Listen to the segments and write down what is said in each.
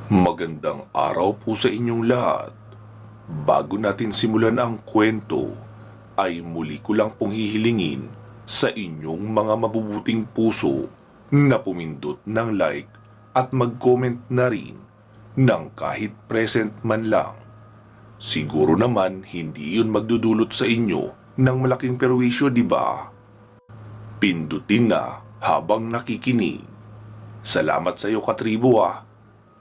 Magandang araw po sa inyong lahat. Bago natin simulan ang kwento, ay muli ko lang pong hihilingin sa inyong mga mabubuting puso na pumindot ng like at mag-comment na rin ng kahit present man lang. Siguro naman hindi yun magdudulot sa inyo ng malaking perwisyo, di ba? Pindutin na habang nakikinig. Salamat sa iyo, katribo ah.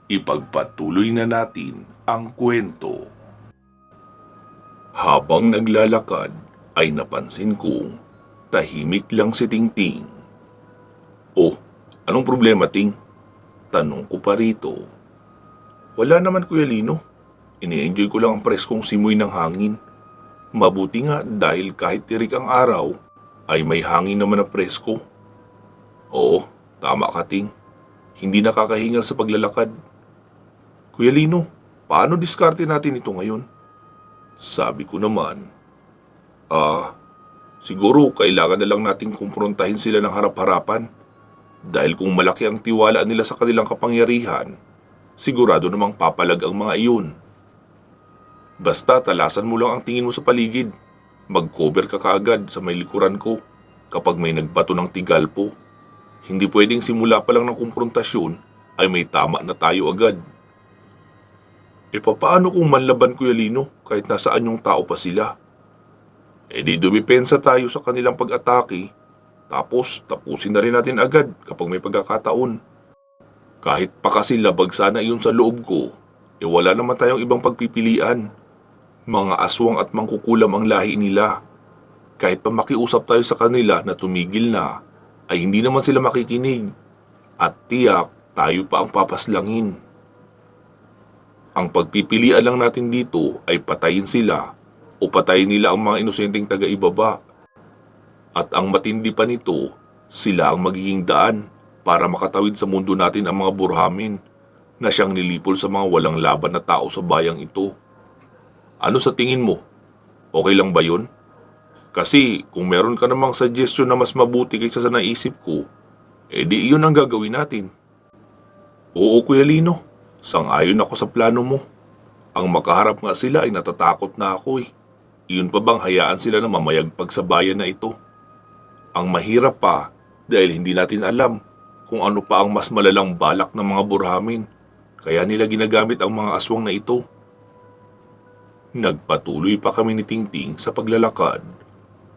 Ipagpatuloy na natin ang kwento. Habang naglalakad ay napansin kong tahimik lang si Tingting. Oh, anong problema, Ting? Tanong ko pa rito. Wala naman, Kuya Lino. Ini-enjoy ko lang ang preskong simoy ng hangin. Mabuti nga dahil kahit tirik ang araw ay may hangin naman na presko. Oo, tama ka, Ting. Hindi nakakahingal sa paglalakad. Kuya Lino, paano diskarte natin ito ngayon? Sabi ko naman, siguro kailangan na lang nating kumprontahin sila ng harap-harapan. Dahil kung malaki ang tiwala nila sa kanilang kapangyarihan, sigurado namang papalag ang mga iyon. Basta talasan mo lang ang tingin mo sa paligid. Mag-cover ka kaagad sa may likuran ko kapag may nagbato ng tigalpo. Hindi pwedeng simula pa lang ng kumprontasyon ay may tama na tayo agad. E paano kung manlaban, Kuya Lino, kahit nasaan yung tao pa sila? E di dumipensa tayo sa kanilang pag-atake, tapos tapusin na rin natin agad kapag may pagkakataon. Kahit pa kasi labag sana iyon sa loob ko, e wala naman tayong ibang pagpipilian. Mga aswang at mangkukulam ang lahi nila. Kahit pa makiusap tayo sa kanila na tumigil na, ay hindi naman sila makikinig. At tiyak, tayo pa ang papaslangin. Ang pagpipilian lang natin dito ay patayin sila o patayin nila ang mga inosenteng taga-ibaba. At ang matindi pa nito, sila ang magiging daan para makatawid sa mundo natin ang mga burhamin na siyang nilipol sa mga walang laban na tao sa bayang ito. Ano sa tingin mo? Okay lang ba yun? Kasi kung meron ka namang suggestion na mas mabuti kaysa sa naisip ko, edi iyon ang gagawin natin. Oo, Kuya Lino. Sang-ayon ako sa plano mo. Ang makaharap nga sila ay natatakot na ako eh. Iyon pa bang hayaan sila na mamayagpag sa bayan na ito? Ang mahirap pa dahil hindi natin alam kung ano pa ang mas malalang balak ng mga burhamin. Kaya nila ginagamit ang mga aswang na ito. Nagpatuloy pa kami ni Tingting sa paglalakad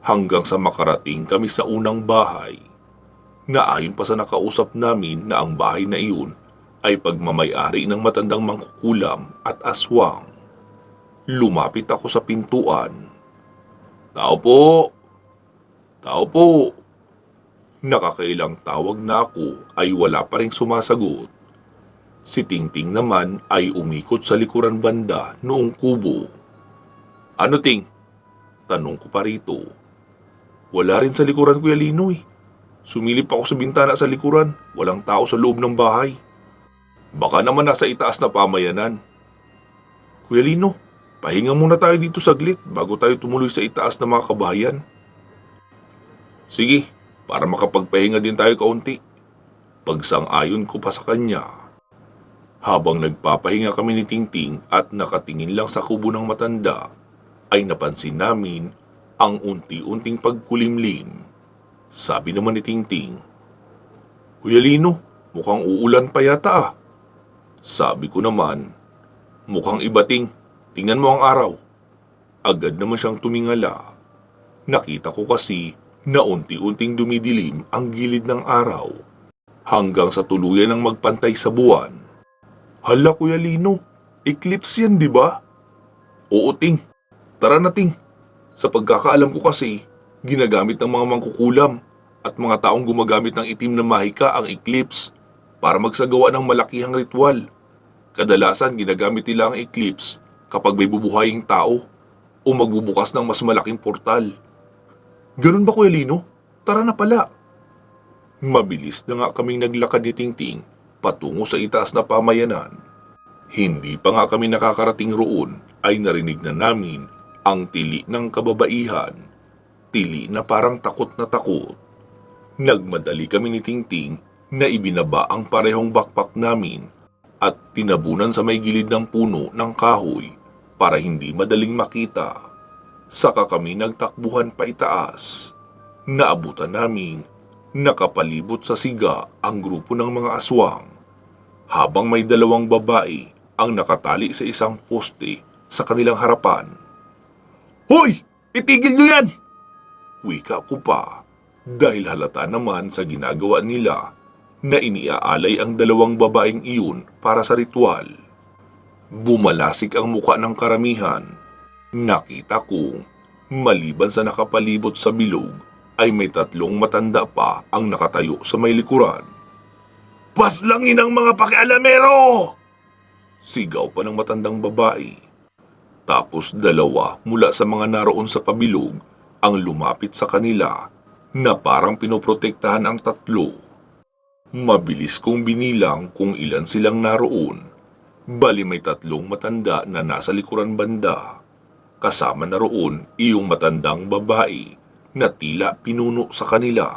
hanggang sa makarating kami sa unang bahay. Na ayon pa sa nakausap namin na ang bahay na iyon ay pagmamay-ari ng matandang mangkukulam at aswang. Lumapit ako sa pintuan. Tao po! Tao po! Nakakailang tawag na ako ay wala pa ring sumasagot. Si Tingting naman ay umikot sa likuran banda noong kubo. Ano, Ting? Tanong ko pa rito. Wala rin sa likuran, Kuya Lino eh. Sumilip ako sa bintana sa likuran. Walang tao sa loob ng bahay. Baka naman nasa itaas na pamayanan. Kuya Lino, pahinga muna tayo dito saglit bago tayo tumuloy sa itaas na mga kabahayan. Sige, para makapagpahinga din tayo kaunti. Pagsang-ayon ko pa sa kanya. Habang nagpapahinga kami ni Tingting at nakatingin lang sa kubo ng matanda, ay napansin namin ang unti-unting pagkulimlim. Sabi naman ni Tingting, Kuya Lino, mukhang uulan pa yata ah. Sabi ko naman, mukhang iba, Ting. Tingnan mo ang araw. Agad naman siyang tumingala. Nakita ko kasi na unti-unting dumidilim ang gilid ng araw hanggang sa tuluyan ng magpantay sa buwan. Hala, Kuya Lino, eclipse yan, di ba? Oo, Ting. Tara na, Ting. Sa pagkakaalam ko kasi, ginagamit ng mga mangkukulam at mga taong gumagamit ng itim na mahika ang eclipse para magsagawa ng malakihang ritual. Kadalasan ginagamit nila ang eclipse kapag may bubuhaying tao o magbubukas ng mas malaking portal. Ganun ba, Kuya Lino? Tara na pala. Mabilis na nga kaming naglakad ni Tingting patungo sa itaas na pamayanan. Hindi pa nga kami nakakarating roon ay narinig na namin ang tili ng kababaihan. Tili na parang takot na takot. Nagmadali kami ni Tingting na ibinaba ang parehong backpack namin at tinabunan sa may gilid ng puno ng kahoy para hindi madaling makita. Saka kami nagtakbuhan pa itaas. Naabutan naming nakapalibot sa siga ang grupo ng mga aswang, habang may dalawang babae ang nakatali sa isang poste sa kanilang harapan. "Hoy! Itigil nyo yan!" Wika ko pa, dahil halata naman sa ginagawa nila na iniaalay ang dalawang babaeng iyon para sa ritual. Bumalasik ang muka ng karamihan. Nakita kong maliban sa nakapalibot sa bilog ay may 3 matanda pa ang nakatayo sa may likuran. "Paslangin ang mga pakialamero!" Sigaw pa ng matandang babae. Tapos 2 mula sa mga naroon sa pabilog ang lumapit sa kanila na parang pinoprotektahan ang 3. Mabilis kong binilang kung ilan silang naroon. Bali may 3 matanda na nasa likuran banda. Kasama na roon iyong matandang babae na tila pinuno sa kanila.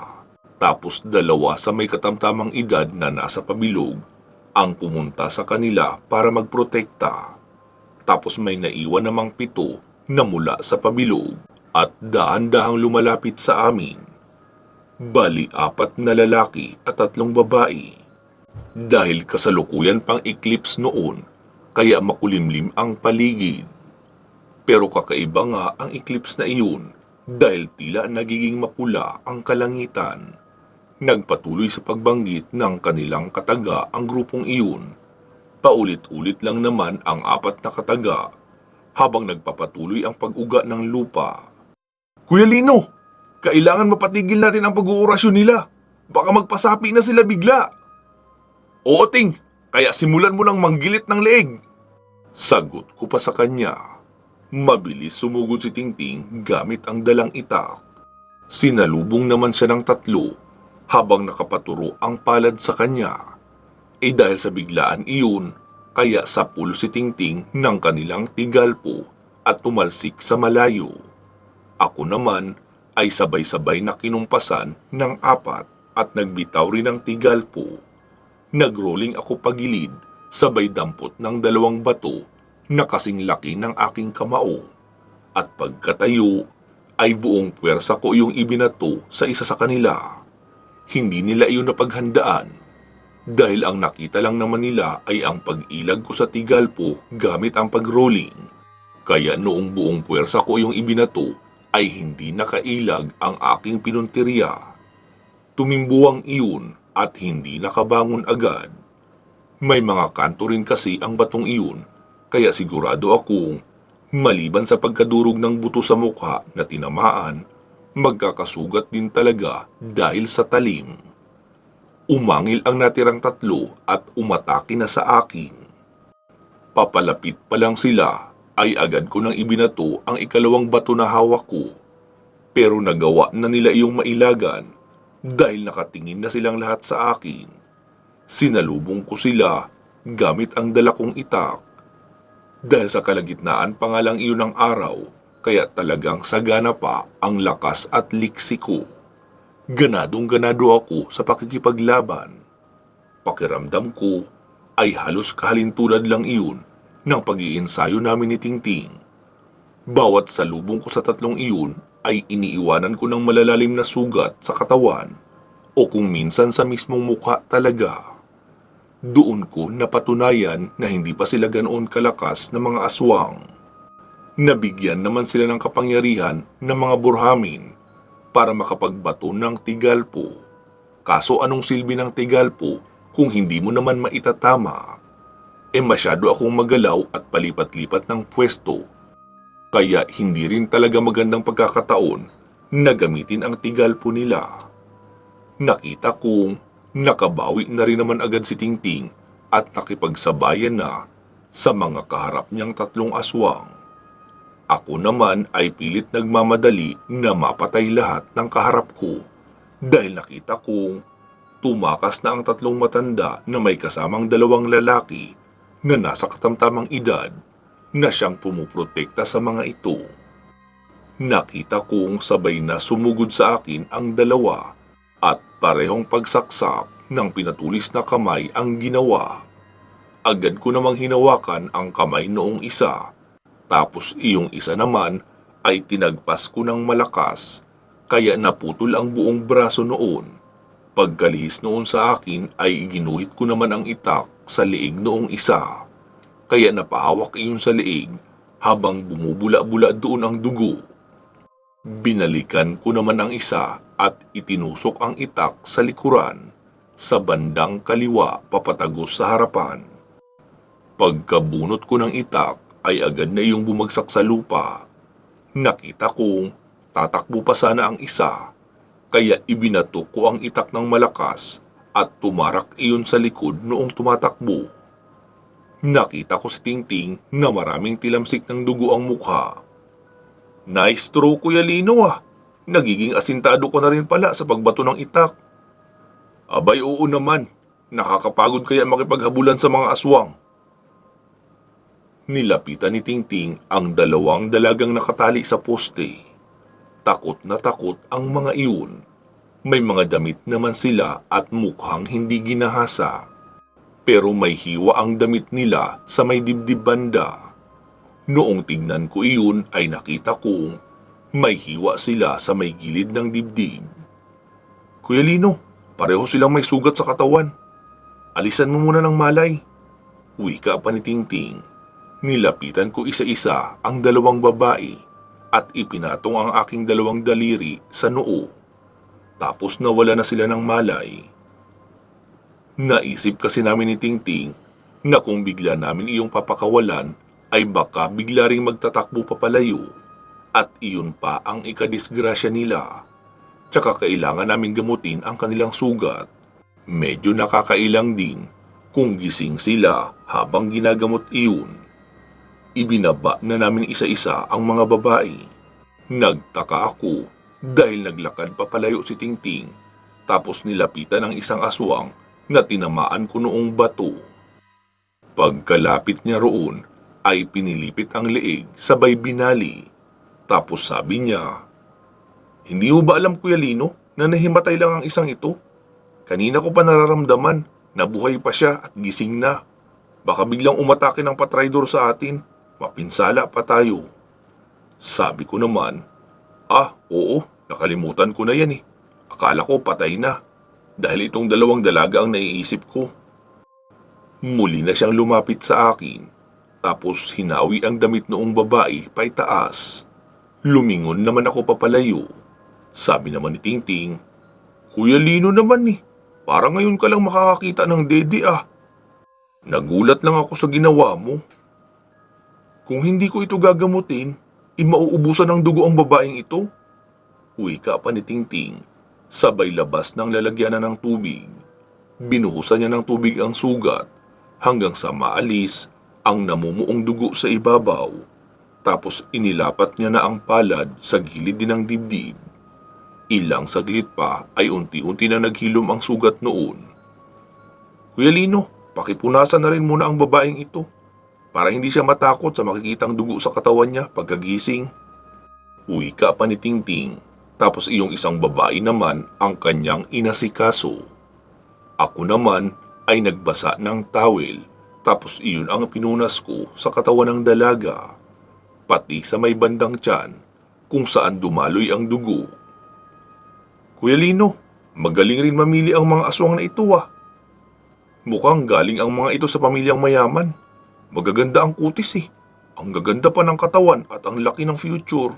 Tapos 2 sa may katamtamang edad na nasa pabilog ang pumunta sa kanila para magprotekta. Tapos may naiwan namang 7 na mula sa pabilog at dahan-dahang lumalapit sa amin. Bali 4 na lalaki at 3 babae. Dahil kasalukuyan pang eclipse noon, kaya makulimlim ang paligid. Pero kakaiba nga ang eclipse na iyon dahil tila nagiging mapula ang kalangitan. Nagpatuloy sa pagbanggit ng kanilang kataga ang grupong iyon. Paulit-ulit lang naman ang 4 na kataga habang nagpapatuloy ang pag-uga ng lupa. "Kuya Lino, kailangan mapatigil natin ang pag-uurasyon nila. Baka magpasapi na sila bigla." "Oo, Ting, kaya simulan mo ng manggilit ng leeg." Sagot ko pa sa kanya. Mabilis sumugod si Tingting gamit ang dalang itak. Sinalubong naman siya ng 3 habang nakapaturo ang palad sa kanya. Dahil sa biglaan iyon, kaya sapul si Tingting ng kanilang tigalpo at tumalsik sa malayo. Ako naman ay sabay-sabay na kinumpasan ng 4 at nagbitaw rin ng tigalpo. Nagrolling ako pagilid, sabay dampot ng 2 bato na kasing laki ng aking kamao. At pagkatayo, ay buong puwersa ko yung ibinato sa isa sa kanila. Hindi nila iyon napaghandaan, dahil ang nakita lang naman nila ay ang pag-ilag ko sa tigalpo gamit ang pag-rolling. Kaya noong buong puwersa ko yung ibinato, ay hindi nakailag ang aking pinunteriya. Tumimbuwang iyon at hindi nakabangon agad. May mga kanto rin kasi ang batong iyon, kaya sigurado akong maliban sa pagkadurog ng buto sa mukha na tinamaan, magkakasugat din talaga dahil sa talim. Umangil ang natirang 3 at umatake na sa akin. Papalapit pa lang sila ay agad ko nang ibinato ang 2 bato na hawak ko. Pero nagawa na nila iyong mailagan dahil nakatingin na silang lahat sa akin. Sinalubong ko sila gamit ang dala kong itak. Dahil sa kalagitnaan pa nga lang iyon ng araw, kaya talagang sagana pa ang lakas at liksi ko. Ganadong-ganado ako sa pakikipaglaban. Pakiramdam ko ay halos kahalintulad lang iyon ng pag-iensayo namin ni Tingting. Bawat salubong ko sa 3 iyon ay iniiwanan ko ng malalalim na sugat sa katawan o kung minsan sa mismong mukha talaga. Doon ko napatunayan na hindi pa sila ganoon kalakas na mga aswang. Nabigyan naman sila ng kapangyarihan ng mga burhamin para makapagbato ng tigalpo. Kaso anong silbi ng tigalpo kung hindi mo naman maitatama? Masyado akong magalaw at palipat-lipat ng pwesto. Kaya hindi rin talaga magandang pagkakataon na gamitin ang tigalpo nila. Nakita kong nakabawi na rin naman agad si Tingting at nakipagsabayan na sa mga kaharap niyang 3 aswang. Ako naman ay pilit nagmamadali na mapatay lahat ng kaharap ko dahil nakita kong tumakas na ang 3 matanda na may kasamang 2 lalaki na nasa katamtamang edad na siyang pumuprotekta sa mga ito. Nakita kong sabay na sumugod sa akin ang 2 at parehong pagsaksak ng pinatulis na kamay ang ginawa. Agad ko namang hinawakan ang kamay noong isa, tapos iyong isa naman ay tinagpas ko ng malakas, kaya naputol ang buong braso noon. Pagkalihis noon sa akin ay ginuhit ko naman ang itak sa liig noong isa, kaya napahawak iyon sa liig habang bumubula-bula doon ang dugo. Binalikan ko naman ang isa at itinusok ang itak sa likuran, sa bandang kaliwa papatagos sa harapan. Pagkabunot ko ng itak ay agad na iyong bumagsak sa lupa. Nakita kong tatakbo pa sana ang isa, kaya ibinatok ko ang itak ng malakas at tumarak iyon sa likod noong tumatakbo. Nakita ko si Tingting na maraming tilamsik ng dugo ang mukha. Nice throw, Kuya Lino ah. Nagiging asintado ko na rin pala sa pagbato ng itak. Abay, oo naman. Nakakapagod kaya makipaghabulan sa mga aswang. Nilapitan ni Tingting ang dalawang dalagang nakatali sa poste. Takot na takot ang mga iyon. May mga damit naman sila at mukhang hindi ginahasa. Pero may hiwa ang damit nila sa may dibdib banda. Noong tignan ko iyon ay nakita kong may hiwa sila sa may gilid ng dibdib. Kuya Lino, pareho silang may sugat sa katawan. Alisan mo muna ng malay. Wika pa ni Tingting. Nilapitan ko isa-isa ang dalawang babae at ipinatong ang aking dalawang daliri sa noo. Tapos nawala na sila ng malay. Naisip kasi namin ni Tingting na kung bigla namin iyong papakawalan ay baka bigla ring magtatakbo papalayo at iyon pa ang ikadisgrasya nila. Tsaka kailangan namin gamutin ang kanilang sugat. Medyo nakakailang din kung gising sila habang ginagamot iyon. Ibinaba na namin isa-isa ang mga babae. Nagtaka ako dahil naglakad papalayo si Tingting tapos nilapitan ng isang aswang na tinamaan ko noong bato. Pagkalapit niya roon ay pinilipit ang leeg sabay binali. Tapos sabi niya, "Hindi mo ba alam, Kuya Lino, na nahimatay lang ang isang ito? Kanina ko pa nararamdaman na buhay pa siya at gising na. Baka biglang umatake ng patraydor sa atin. Mapinsala pa tayo." Sabi ko naman, Oo, nakalimutan ko na yan eh. Akala ko patay na. Dahil itong dalawang dalaga ang naiisip ko." Muli na siyang lumapit sa akin. Tapos hinawi ang damit noong babae paitaas. Lumingon naman ako papalayo. Sabi naman ni Tingting, "Kuya Lino naman eh. Parang ngayon ka lang makakakita ng dede ah." Nagulat lang ako sa ginawa mo. Kung hindi ko ito gagamutin, mauubusan ng dugo ang babaeng ito. Wika pa ni Tingting, sabay labas ng lalagyanan ng tubig. Binuhusan niya ng tubig ang sugat hanggang sa maalis ang namumuong dugo sa ibabaw. Tapos inilapat niya na ang palad sa gilid din ng dibdib. Ilang saglit pa ay unti-unti na naghilom ang sugat noon. "Kuya Lino, pakipunasan na rin muna ang babaeng ito para hindi siya matakot sa makikitang dugo sa katawan niya pagkagising." Wika pa ni Tingting, tapos iyong isang babae naman ang kanyang inasikaso. Ako naman ay nagbasa ng towel, tapos iyon ang pinunas ko sa katawan ng dalaga, pati sa may bandang tiyan kung saan dumaloy ang dugo. "Kuya Lino, magaling rin mamili ang mga aswang na ito ah. Mukhang galing ang mga ito sa pamilyang mayaman. Magaganda ang kutis eh. Ang gaganda pa ng katawan at ang laki ng future."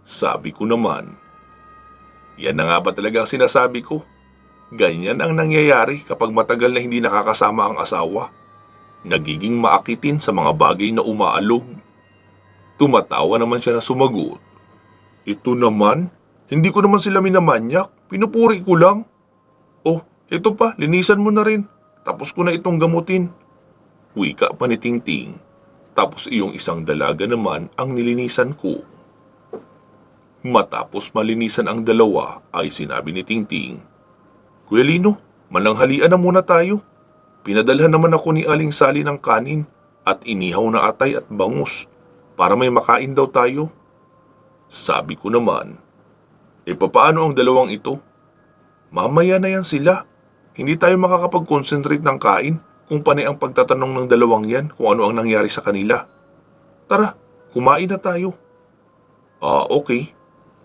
Sabi ko naman, "Yan na nga ba talaga ang sinasabi ko? Ganyan ang nangyayari kapag matagal na hindi nakakasama ang asawa. Nagiging maakitin sa mga bagay na umaalog." Tumatawa naman siya na sumagot, "Ito naman, hindi ko naman sila minamanyak. Pinupuri ko lang. Oh, ito pa, linisan mo na rin. Tapos ko na itong gamutin." Wika pa ni Tingting. Tapos iyong isang dalaga naman ang nilinisan ko. Matapos malinisan ang dalawa ay sinabi ni Tingting, "Kuya Lino, mananghalian na muna tayo. Pinadalhan naman ako ni Aling Sally ng kanin at inihaw na atay at bangus para may makain daw tayo." Sabi ko naman, "Papaano ang dalawang ito? Mamaya na yan sila. Hindi tayo makakapag-concentrate ng kain kung panay ang pagtatanong ng dalawang yan kung ano ang nangyari sa kanila. Tara, kumain na tayo. Okay.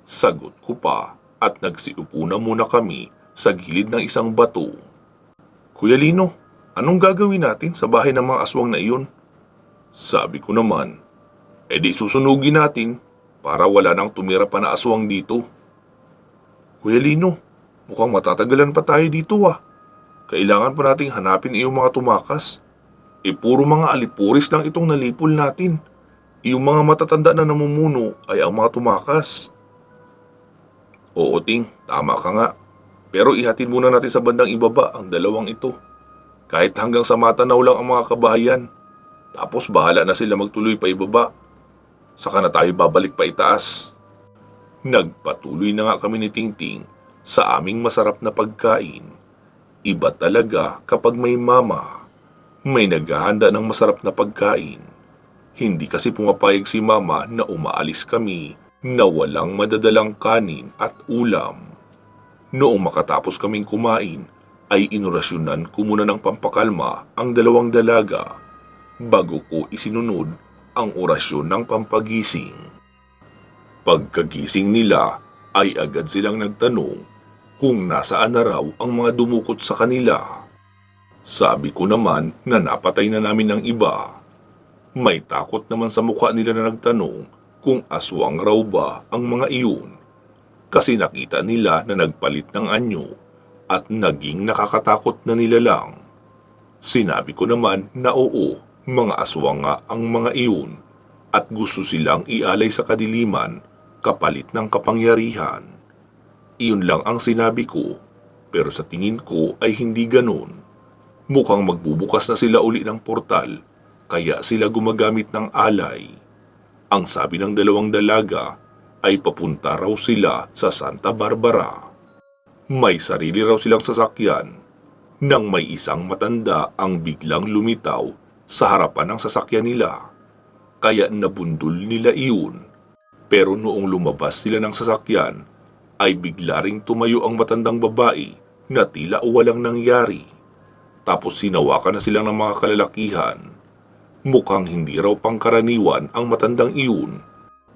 Sagot ko pa at nagsiupo na muna kami sa gilid ng isang bato. Kuya Lino, anong gagawin natin sa bahay ng mga aswang na iyon? Sabi ko naman, di susunugin natin para wala nang tumira pa na aswang dito. Kuya Lino, mukhang matatagalan pa tayo dito ah. Kailangan pa nating hanapin iyong mga tumakas. Puro mga alipuris lang itong nalipol natin. Iyong mga matatanda na namumuno ay ang mga tumakas. Oo Ting, tama ka nga. Pero ihatid muna natin sa bandang ibaba ang dalawang ito. Kahit hanggang sa matanaw lang ang mga kabahayan. Tapos bahala na sila magtuloy pa ibaba. Saka na tayo babalik pa itaas. Nagpatuloy na nga kami ni Tingting sa aming masarap na pagkain. Iba talaga kapag may mama. May naghahanda ng masarap na pagkain. Hindi kasi pumapayag si mama na umaalis kami na walang madadalang kanin at ulam. Noong makatapos kaming kumain, ay inorasyonan ko muna ng pampakalma ang dalawang dalaga bago ko isinunod ang orasyon ng pampagising. Pagkagising nila ay agad silang nagtanong kung nasaan na raw ang mga dumukot sa kanila. Sabi ko naman na napatay na namin ng iba. May takot naman sa mukha nila na nagtanong kung aswang raw ba ang mga iyon. Kasi nakita nila na nagpalit ng anyo at naging nakakatakot na nilalang. Sinabi ko naman na oo, mga aswang nga ang mga iyon at gusto silang ialay sa kadiliman kapalit ng kapangyarihan. Iyon lang ang sinabi ko, pero sa tingin ko ay hindi ganon. Mukhang magbubukas na sila uli ng portal, kaya sila gumagamit ng alay. Ang sabi ng dalawang dalaga ay papunta raw sila sa Santa Barbara. May sarili raw silang sasakyan, nang may isang matanda ang biglang lumitaw sa harapan ng sasakyan nila. Kaya nabundol nila iyon. Pero noong lumabas sila ng sasakyan, ay bigla ring tumayo ang matandang babae na tila walang nangyari. Tapos sinawakan na silang ng mga kalalakihan. Mukhang hindi raw pangkaraniwan ang matandang iyon.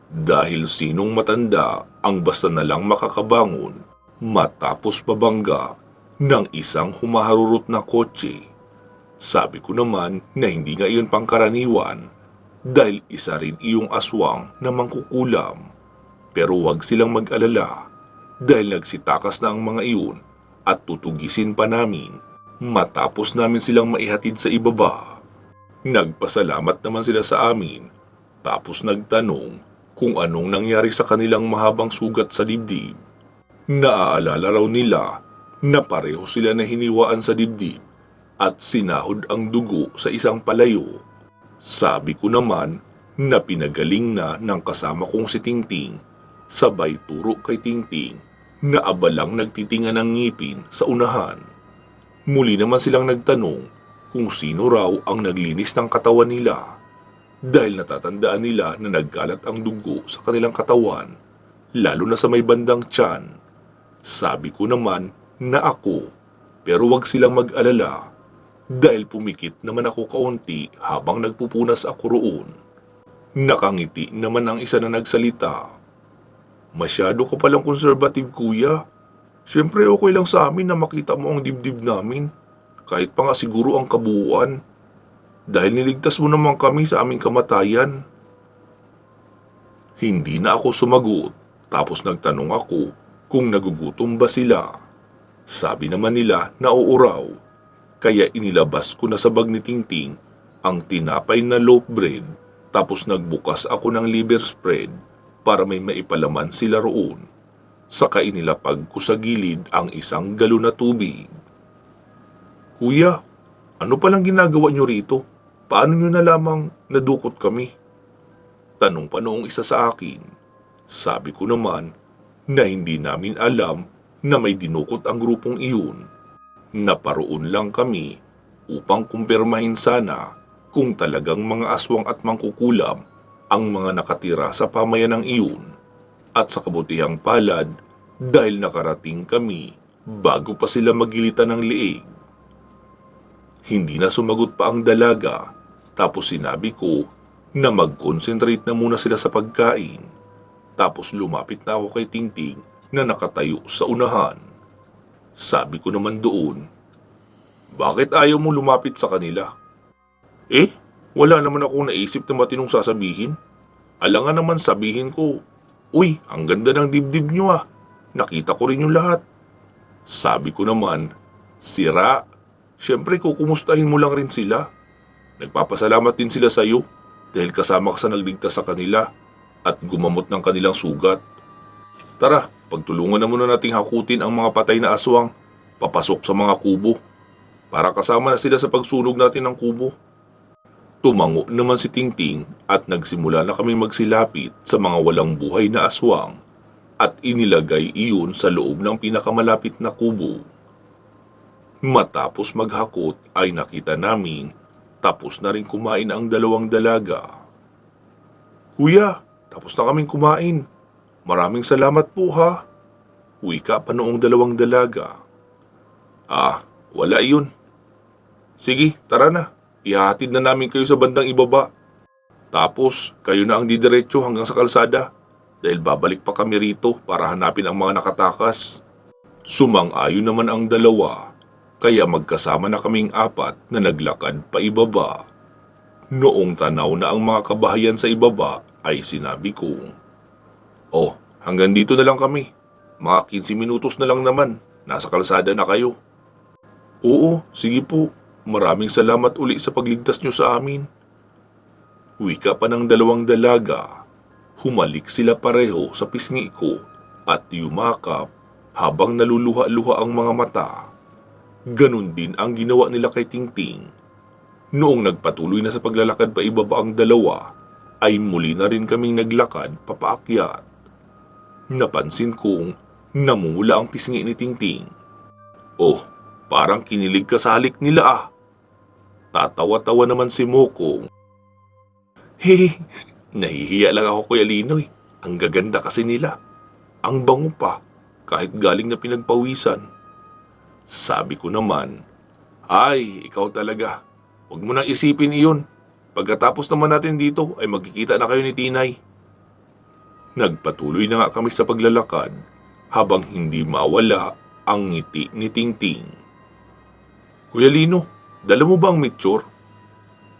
Dahil sinong matanda ang basta na lang makakabangon matapos mabangga ng isang humaharurot na kotse. Sabi ko naman na hindi nga iyon pangkaraniwan dahil isa rin iyong aswang na mangkukulam. Pero huwag silang mag-alala dahil nagsitakas na ang mga iyon at tutugisin pa namin matapos namin silang maihatid sa ibaba. Nagpasalamat naman sila sa amin tapos nagtanong kung anong nangyari sa kanilang mahabang sugat sa dibdib. Naaalala raw nila na pareho sila na hiniwaan sa dibdib at sinahod ang dugo sa isang palayo. Sabi ko naman na pinagaling na ng kasama kong si Tingting, sabay turo kay Tingting na abalang nagtitinga ng ngipin sa unahan. Muli naman silang nagtanong kung sino raw ang naglinis ng katawan nila dahil natatandaan nila na nagkalat ang dugo sa kanilang katawan, lalo na sa may bandang tiyan. Sabi ko naman na ako, pero wag silang mag-alala dahil pumikit naman ako kaunti habang nagpupunas ako roon. Nakangiti naman ang isa na nagsalita. Masyado ka palang conservative kuya. Siyempre okay lang sa amin na makita mo ang dibdib namin, kahit pa nga siguro ang kabuuan. Dahil niligtas mo naman kami sa aming kamatayan. Hindi na ako sumagot, tapos nagtanong ako kung nagugutom ba sila. Sabi naman nila na oo raw, kaya inilabas ko na sa bag ni Tingting ang tinapay na loaf bread, tapos nagbukas ako ng liver spread para may maipalaman sila roon. Saka inilapag ko sa gilid ang isang galon na tubig. Kuya, ano palang ginagawa nyo rito? Paano nyo na lamang nadukot kami? Tanong pa noong isa sa akin. Sabi ko naman na hindi namin alam na may dinukot ang grupong iyon. Naparoon lang kami upang kumpirmahin sana kung talagang mga aswang at mangkukulam ang mga nakatira sa pamayanang iyon. At sa kabutihang palad dahil nakarating kami bago pa sila magilitan ng liig. Hindi na sumagot pa ang dalaga, tapos sinabi ko na mag-concentrate na muna sila sa pagkain. Tapos lumapit na ako kay Tingting na nakatayo sa unahan. Sabi ko naman doon, bakit ayaw mo lumapit sa kanila? Wala naman akong naisip na matinong sasabihin. Alangan naman sabihin ko, uy, ang ganda ng dibdib nyo ah. Nakita ko rin yung lahat. Sabi ko naman, sira. Siyempre kukumustahin mo lang rin sila. Nagpapasalamat din sila sa iyo dahil kasama ka sa nagligtas sa kanila at gumamot ng kanilang sugat. Tara, pagtulungan na muna nating hakutin ang mga patay na aswang papasok sa mga kubo para kasama na sila sa pagsunog natin ng kubo. Tumango naman si Tingting at nagsimula na kaming magsilapit sa mga walang buhay na aswang at inilagay iyon sa loob ng pinakamalapit na kubo. Matapos maghakot ay nakita namin tapos na rin kumain ang dalawang dalaga. Kuya, tapos na kaming kumain. Maraming salamat po ha. Wika pa noong dalawang dalaga. Wala iyon. Sige, tara na. Ihahatid na namin kayo sa bandang ibaba. Tapos, kayo na ang didiretso hanggang sa kalsada dahil babalik pa kami rito para hanapin ang mga nakatakas. Sumang-ayon naman ang dalawa, kaya magkasama na kaming apat na naglakad pa ibaba. Noong tanaw na ang mga kabahayan sa ibaba, ay sinabi ko, hanggang dito na lang kami. Mga 15 minutos na lang naman. Nasa kalsada na kayo. Oo, sige po. Maraming salamat uli sa pagligtas nyo sa amin. Wika pa ng dalawang dalaga. Humalik sila pareho sa pisngi ko at yumakap habang naluluha-luha ang mga mata. Ganun din ang ginawa nila kay Tingting. Noong nagpatuloy na sa paglalakad pa ibaba ang dalawa, ay muli na rin kaming naglakad papaakyat. Napansin kong namumula ang pisngi ni Tingting. Parang kinilig ka sa halik nila ah. Tatawa-tawa naman si Mokong. Nahihiya lang ako Kuya Linoy. Ang gaganda kasi nila. Ang bango pa, kahit galing na pinagpawisan. Sabi ko naman, ikaw talaga. Huwag mo nang isipin iyon. Pagkatapos naman natin dito ay magkikita na kayo ni Tinay. Nagpatuloy na nga kami sa paglalakad habang hindi mawala ang ngiti ni Tingting. Kuya Lino, dala mo ba ang mitsur?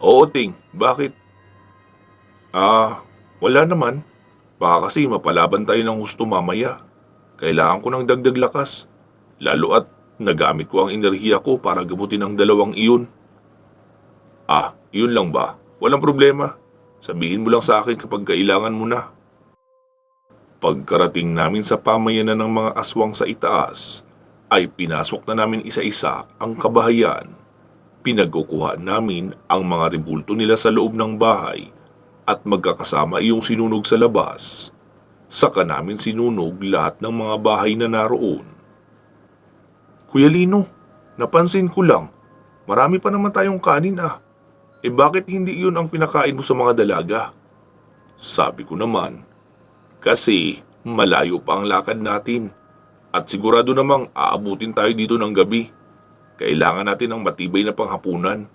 Oo, Ting. Bakit? Wala naman. Baka kasi mapalaban tayo ng husto mamaya. Kailangan ko ng dagdag lakas. Lalo at nagamit ko ang enerhiya ko para gamutin ang dalawang iyon. Iyon lang ba? Walang problema. Sabihin mo lang sa akin kapag kailangan mo na. Pagkarating namin sa pamayanan ng mga aswang sa itaas, ay pinasok na namin isa-isa ang kabahayan. Pinagkukuha namin ang mga rebulto nila sa loob ng bahay at magkakasama iyong sinunog sa labas. Saka namin sinunog lahat ng mga bahay na naroon. Kuya Lino, napansin ko lang, marami pa naman tayong kanin ah. Bakit hindi iyon ang pinakain mo sa mga dalaga? Sabi ko naman, kasi malayo pa ang lakad natin. At sigurado namang aabutin tayo dito ng gabi. Kailangan natin ng matibay na panghapunan.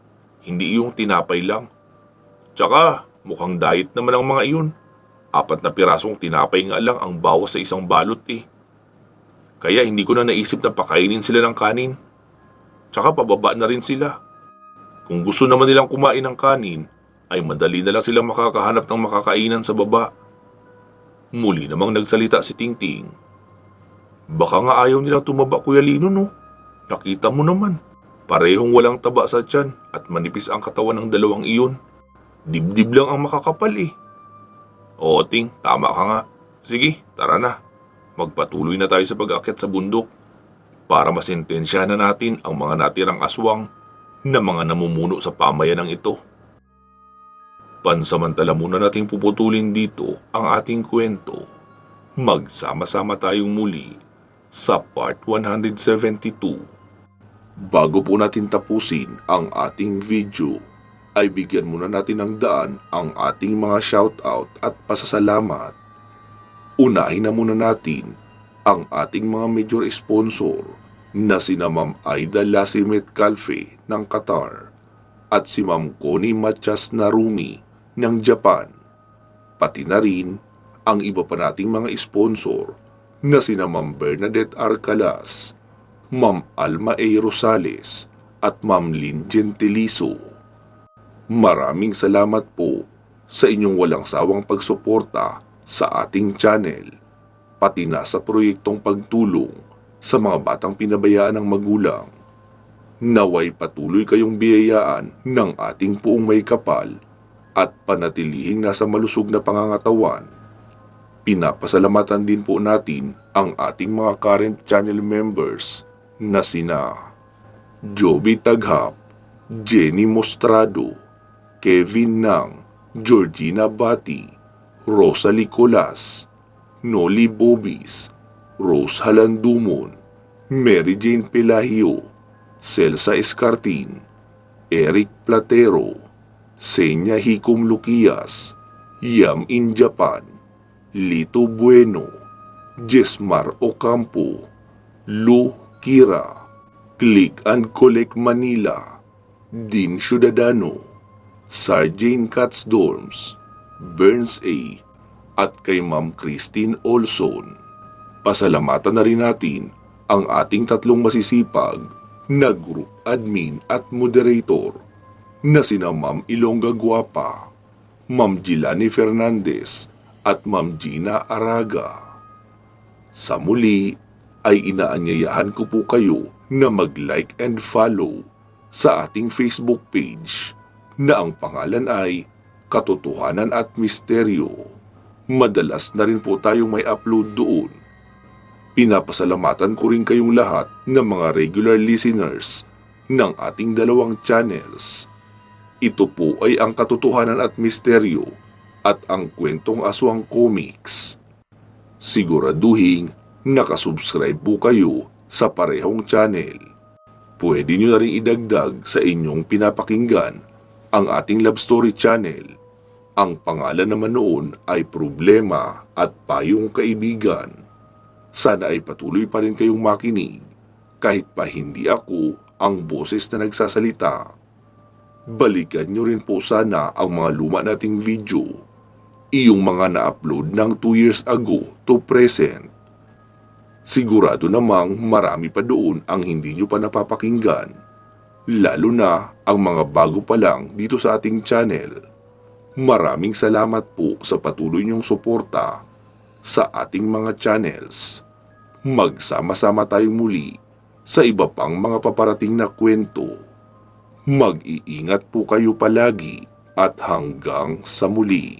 Hindi yung tinapay lang. Tsaka, mukhang diet naman ang mga iyon. 4 na pirasong tinapay nga lang ang bawas sa isang balot eh. Kaya hindi ko na naisip na pakainin sila ng kanin. Tsaka pababa na rin sila. Kung gusto naman nilang kumain ng kanin, ay madali na lang silang makakahanap ng makakainan sa baba. Muli namang nagsalita si Tingting. Baka nga ayaw nilang tumaba Kuya Lino no? Nakita mo naman. Parehong walang taba sa tiyan at manipis ang katawan ng dalawang iyon. Dibdib lang ang makakapal eh. Oo Ting, tama ka nga. Sige, tara na. Magpatuloy na tayo sa pag-aakyat sa bundok para masentensyahan na natin ang mga natirang aswang na mga namumuno sa pamayanang ito. Pansamantala muna nating puputulin dito ang ating kwento. Magsama-sama tayong muli sa part 172. Bago po natin tapusin ang ating video, ay bigyan muna natin ng daan ang ating mga shoutout at pasasalamat. Unahin na muna natin ang ating mga major sponsor na sina Ma'am Aida Lasimet Calfe ng Qatar at si Ma'am Connie Matias Narumi ng Japan, pati na rin ang iba pa nating mga sponsor na sina Ma'am Bernadette Arcalas, Ma'am Alma A. Rosales at Ma'am Lynn Gentilizo. Maraming salamat po sa inyong walang sawang pagsuporta sa ating channel, pati na sa proyektong pagtulong sa mga batang pinabayaan ng magulang. Naway patuloy kayong biyayaan ng ating puong may kapal at panatilihing nasa malusog na pangangatawan. Pinapasalamatan din po natin ang ating mga current channel members na sina Joby Taghap, Jenny Mostrado, Kevin Nang, Georgina Bati, Rosalie Colas, Noli Bobis, Rose Halandumon, Mary Jane Pelahio, Celsa Escartin, Eric Platero, Senya Hikum Luquias, Yam in Japan, Lito Bueno, Jesmar Ocampo, Lu Kira, Click and Collect Manila, Dean Ciudadano, Sarjane Katz Dorms, Burns A, at kay Ma'am Christine Olson. Pasalamatan na rin natin ang ating tatlong masisipag na group admin at moderator na sina Ma'am Ilongga Guapa, Ma'am Gilani Fernandez at Ma'am Gina Araga. Sa muli ay inaanyayahan ko po kayo na mag-like and follow sa ating Facebook page na ang pangalan ay Katotohanan at Misteryo. Madalas na rin po tayong may upload doon. Pinapasalamatan ko rin kayong lahat ng mga regular listeners ng ating dalawang channels. Ito po ay ang Katotohanan at Misteryo at ang Kwentong Aswang Comics. Siguraduhin nakasubscribe po kayo sa parehong channel. Pwede nyo na rin idagdag sa inyong pinapakinggan ang ating love story channel. Ang pangalan naman noon ay Problema at Payong Kaibigan. Sana ay patuloy pa rin kayong makinig kahit pa hindi ako ang boses na nagsasalita. Balikan nyo rin po sana ang mga luma nating video, iyong mga na-upload ng 2 years ago to present. Sigurado namang marami pa doon ang hindi nyo pa napapakinggan, lalo na ang mga bago pa lang dito sa ating channel. Maraming salamat po sa patuloy niyong suporta sa ating mga channels. Magsama-sama tayong muli sa iba pang mga paparating na kwento. Mag-iingat po kayo palagi at hanggang sa muli.